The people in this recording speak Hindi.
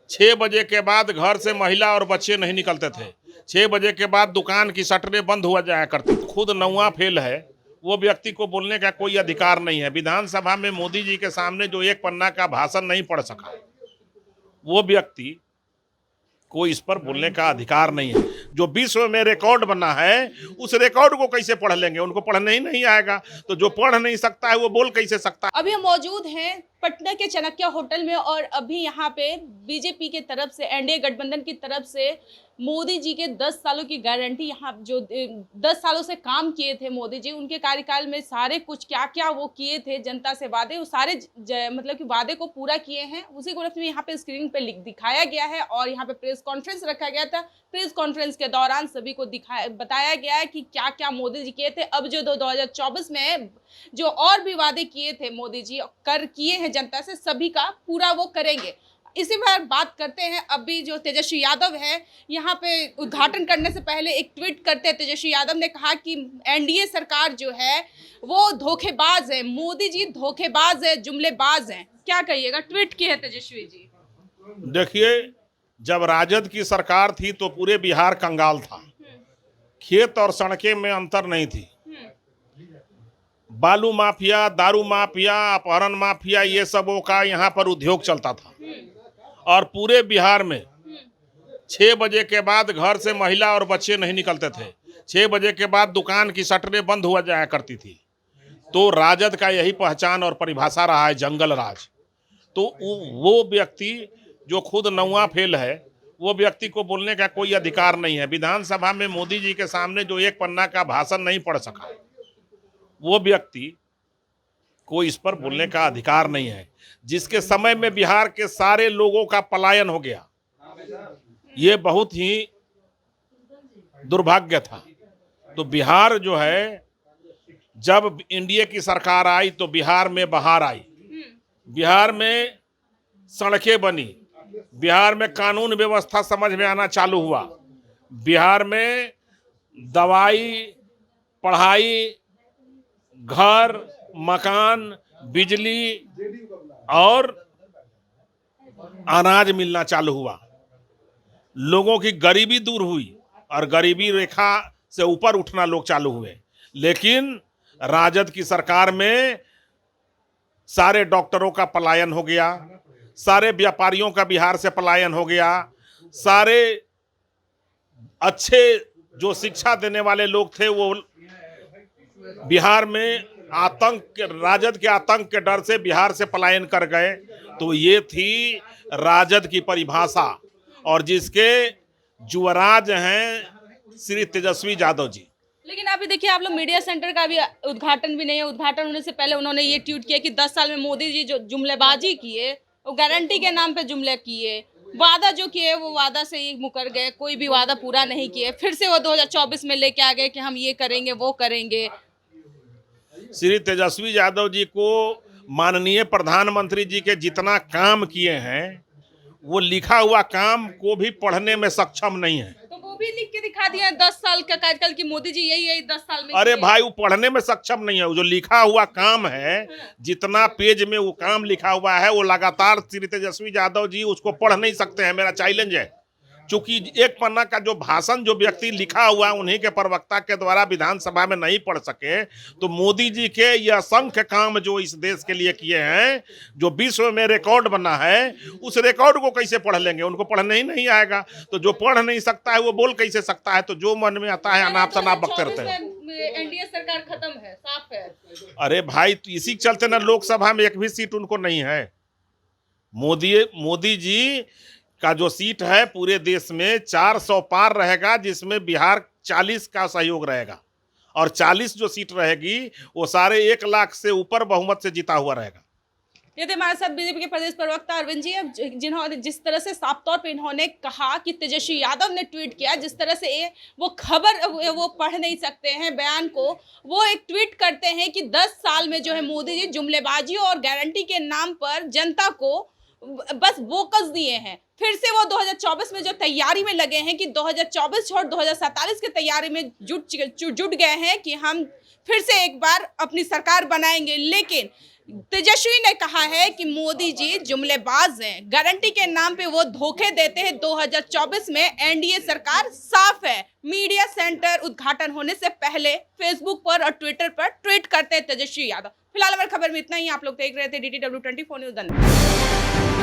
6 बजे के बाद घर से महिला और बच्चे नहीं निकलते थे। 6 बजे के बाद दुकान की शटरें बंद हुआ जाया करती थी। खुद 9वां फेल है, वो व्यक्ति को बोलने का कोई अधिकार नहीं है। विधानसभा में मोदी जी के सामने जो एक पन्ना का भाषण नहीं पढ़ सका, वो व्यक्ति को इस पर बोलने का अधिकार नहीं है। जो विश्व में रिकॉर्ड बना है, उस रिकॉर्ड को कैसे पढ़ लेंगे? उनको पढ़ने ही नहीं आएगा, तो जो पढ़ नहीं सकता है वो बोल कैसे सकता है? अभी हम मौजूद हैं पटना के चाणक्य होटल में और अभी यहाँ पे बीजेपी के तरफ से, एनडीए गठबंधन की तरफ से मोदी जी के 10 सालों की गारंटी, यहाँ जो 10 सालों से काम किए थे मोदी जी, उनके कार्यकाल में सारे कुछ क्या क्या वो किए थे, जनता से वादे, वो सारे मतलब कि वादे को पूरा किए हैं। उसी को यहाँ पे स्क्रीन पे दिखाया गया है और यहाँ पे प्रेस कॉन्फ्रेंस रखा गया था। प्रेस कॉन्फ्रेंस के दौरान सभी को बताया गया है कि क्या क्या मोदी जी किए थे। अब जो 2024 में जो और भी वादे किए थे मोदी जी किए हैं जनता से, सभी का पूरा वो करेंगे। इसी पर बात करते हैं। अभी जो तेजस्वी यादव है, यहाँ पे उद्घाटन करने से पहले एक ट्वीट करते हैं तेजस्वी यादव ने कहा कि एनडीए सरकार जो है वो धोखेबाज है, मोदी जी धोखेबाज है, जुमलेबाज हैं। क्या कहिएगा? ट्वीट किए है तेजस्वी जी। देखिए, जब राजद की सरकार थी तो पूरे बिहार कंगाल था। खेत और सड़कें में अंतर नहीं थी। बालू माफिया, दारू माफिया, अपहरण माफिया, ये सबों का यहाँ पर उद्योग चलता था। और पूरे बिहार में 6 बजे के बाद घर से महिला और बच्चे नहीं निकलते थे। 6 बजे के बाद दुकान की शटरें बंद हुआ जाया करती थी। तो राजद का यही पहचान और परिभाषा रहा है, जंगल राज। तो वो व्यक्ति जो खुद 9वां फेल है, वो व्यक्ति को बोलने का कोई अधिकार नहीं है। विधानसभा में मोदी जी के सामने जो एक पन्ना का भाषण नहीं पढ़ सका, वो व्यक्ति को इस पर बोलने का अधिकार नहीं है। जिसके समय में बिहार के सारे लोगों का पलायन हो गया, ये बहुत ही दुर्भाग्य था। तो बिहार जो है, जब एनडीए की सरकार आई तो बिहार में बहार आई। बिहार में सड़कें बनी, बिहार में कानून व्यवस्था समझ में आना चालू हुआ, बिहार में दवाई, पढ़ाई, घर, मकान, बिजली और अनाज मिलना चालू हुआ। लोगों की गरीबी दूर हुई और गरीबी रेखा से ऊपर उठना लोग चालू हुए। लेकिन राजद की सरकार में सारे डॉक्टरों का पलायन हो गया, सारे व्यापारियों का बिहार से पलायन हो गया, सारे अच्छे जो शिक्षा देने वाले लोग थे वो बिहार में राजद के आतंक के डर से बिहार से पलायन कर गए। तो ये थी राजद की परिभाषा, और जिसके युवराज हैं श्री तेजस्वी यादव जी। लेकिन अभी देखिए, आप लोग मीडिया सेंटर का भी उद्घाटन भी नहीं है। उद्घाटन होने से पहले उन्होंने ये ट्वीट किया कि 10 साल में मोदी जी जो जुमलेबाजी किए, वो गारंटी के नाम पे जुमले किए, वादा जो किए वो वादा से ही मुकर गए, कोई भी वादा पूरा नहीं किए। फिर से वो 2024 में लेके आ गए कि हम ये करेंगे, वो करेंगे। श्री तेजस्वी यादव जी को माननीय प्रधानमंत्री जी के जितना काम किए हैं, वो लिखा हुआ काम को भी पढ़ने में सक्षम नहीं है। तो वो भी लिख के दिखा दिया 10 साल का कार्यकाल की मोदी जी यही 10 साल में। अरे भाई, वो पढ़ने में सक्षम नहीं है। वो जो लिखा हुआ काम है, जितना पेज में वो काम लिखा हुआ है, वो लगातार श्री तेजस्वी यादव जी उसको पढ़ नहीं सकते हैं। मेरा चैलेंज है, चूंकि एक पन्ना का जो भाषण जो व्यक्ति लिखा हुआ उन्हीं के प्रवक्ता के द्वारा विधानसभा में नहीं पढ़ सके, तो मोदी जी के ये असंख्य काम जो इस देश के लिए किए हैं, जो विश्व में रिकॉर्ड बना है, उस रिकॉर्ड को कैसे पढ़ लेंगे? उनको पढ़ने ही नहीं आएगा, तो जो पढ़ नहीं सकता है वो बोल कैसे सकता है? तो जो मन में आता है अनाप शनाप बकते रहते हैं। एनडीए सरकार खत्म है, साफ है। अरे भाई, तो इसी के चलते ना लोकसभा में एक भी सीट उनको नहीं है। मोदी जी का जो सीट है पूरे देश में 400 पार रहेगा, जिसमें बिहार 40 का सहयोग रहेगा, और 40 जो सीट रहेगी वो सारे 1 लाख से ऊपर बहुमत से जीता हुआ रहेगा। ये थे हमारे साथ बीजेपी के प्रदेश प्रवक्ता अरविंद जी, जिन्होंने जिस तरह से साफ तौर पे इन्होंने कहा कि तेजस्वी यादव ने ट्वीट किया, जिस तरह से वो खबर वो पढ़ नहीं सकते हैं बयान को, वो एक ट्वीट करते हैं कि 10 साल में जो है मोदी जी जुमलेबाजी और गारंटी के नाम पर जनता को बस बोकस दिए हैं। फिर से वो 2024 में जो तैयारी में लगे हैं कि 2024 छोड़ 2047 की तैयारी में जुट गए हैं कि हम फिर से एक बार अपनी सरकार बनाएंगे। लेकिन तेजस्वी ने कहा है कि मोदी जी जुमलेबाज हैं, गारंटी के नाम पे वो धोखे देते हैं। 2024 में एनडीए सरकार साफ है। मीडिया सेंटर उद्घाटन होने से पहले फेसबुक पर और ट्विटर पर ट्वीट करते हैं तेजस्वी यादव। फिलहाल हमारी खबर में इतना ही। आप लोग देख रहे थे DTW 24 न्यूज़। धन्यवाद।